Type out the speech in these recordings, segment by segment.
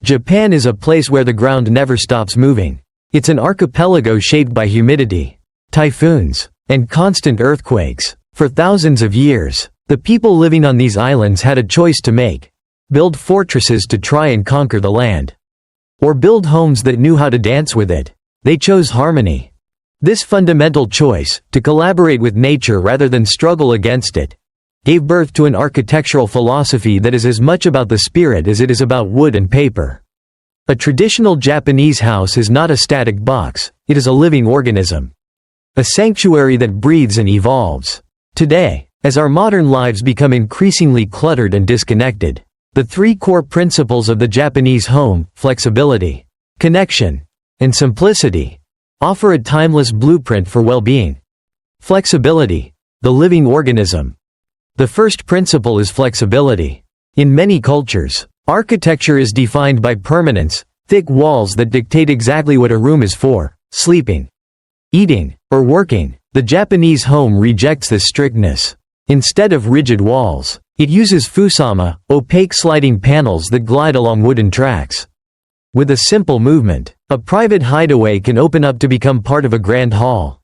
Japan is a place where the ground never stops moving. It's an archipelago shaped by humidity, typhoons, and constant earthquakes. For thousands of years, the people living on these islands had a choice to make: build fortresses to try and conquer the land, or build homes that knew how to dance with it. They chose harmony. This fundamental choice, to collaborate with nature rather than struggle against it, gave birth to an architectural philosophy that is as much about the spirit as it is about wood and paper. A traditional Japanese house is not a static box, it is a living organism. A sanctuary that breathes and evolves. Today, as our modern lives become increasingly cluttered and disconnected, the three core principles of the Japanese home, flexibility, connection, and simplicity, offer a timeless blueprint for well-being. Flexibility, the living organism. The first principle is flexibility. In many cultures, architecture is defined by permanence, thick walls that dictate exactly what a room is for: sleeping, eating, or working. The Japanese home rejects this strictness. Instead of rigid walls, it uses fusama, opaque sliding panels that glide along wooden tracks. With a simple movement, a private hideaway can open up to become part of a grand hall.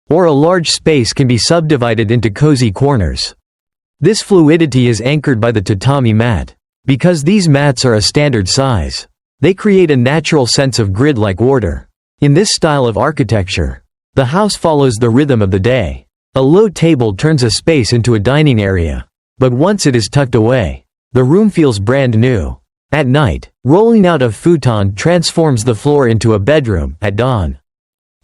Or a large space can be subdivided into cozy corners. This fluidity is anchored by the tatami mat. Because these mats are a standard size, they create a natural sense of grid-like order. In this style of architecture, the house follows the rhythm of the day. A low table turns a space into a dining area. But once it is tucked away, the room feels brand new. At night, rolling out a futon transforms the floor into a bedroom. At dawn,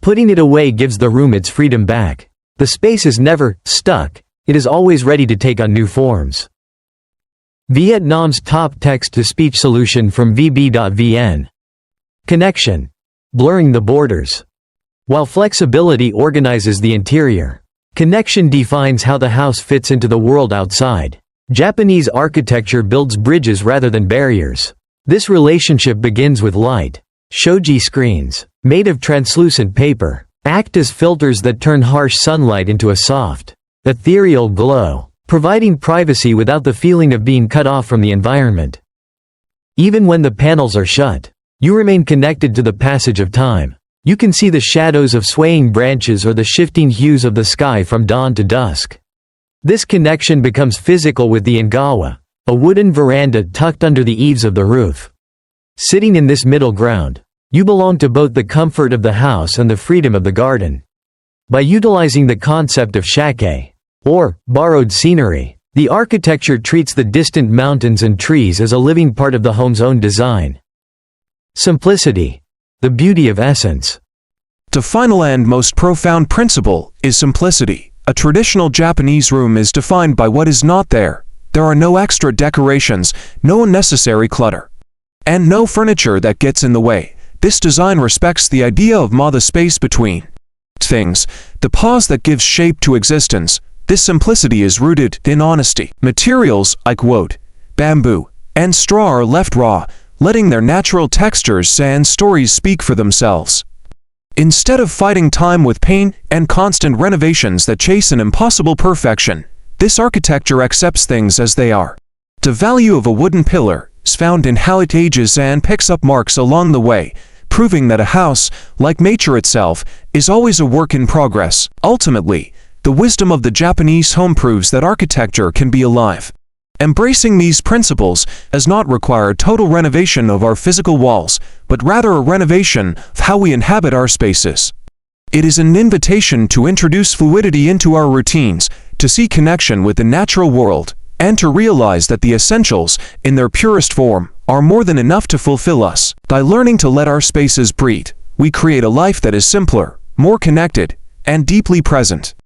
putting it away gives the room its freedom back. The space is never stuck, it is always ready to take on new forms. Vietnam's top text-to-speech solution from VB.VN. Connection. Blurring the borders. While flexibility organizes the interior, connection defines how the house fits into the world outside. Japanese architecture builds bridges rather than barriers. This relationship begins with light. Shoji screens, made of translucent paper, act as filters that turn harsh sunlight into a soft, ethereal glow, providing privacy without the feeling of being cut off from the environment. Even when the panels are shut, you remain connected to the passage of time. You can see the shadows of swaying branches or the shifting hues of the sky from dawn to dusk. This connection becomes physical with the ingawa, a wooden veranda tucked under the eaves of the roof. Sitting in this middle ground, you belong to both the comfort of the house and the freedom of the garden. By utilizing the concept of shake, or borrowed scenery, the architecture treats the distant mountains and trees as a living part of the home's own design. Simplicity, the beauty of essence. The final and most profound principle is simplicity. A traditional Japanese room is defined by what is not there. There are no extra decorations, no unnecessary clutter, and no furniture that gets in the way. This design respects the idea of the space between things, the pause that gives shape to existence. This simplicity is rooted in honesty. Materials, like wood, bamboo, and straw are left raw, letting their natural textures and stories speak for themselves. Instead of fighting time with pain and constant renovations that chase an impossible perfection, this architecture accepts things as they are. The value of a wooden pillar is found in how it ages and picks up marks along the way, proving that a house, like nature itself, is always a work in progress. Ultimately, the wisdom of the Japanese home proves that architecture can be alive. Embracing these principles does not require total renovation of our physical walls, but rather a renovation of how we inhabit our spaces. It is an invitation to introduce fluidity into our routines, to see connection with the natural world, and to realize that the essentials, in their purest form, are more than enough to fulfill us. By learning to let our spaces breathe, we create a life that is simpler, more connected, and deeply present.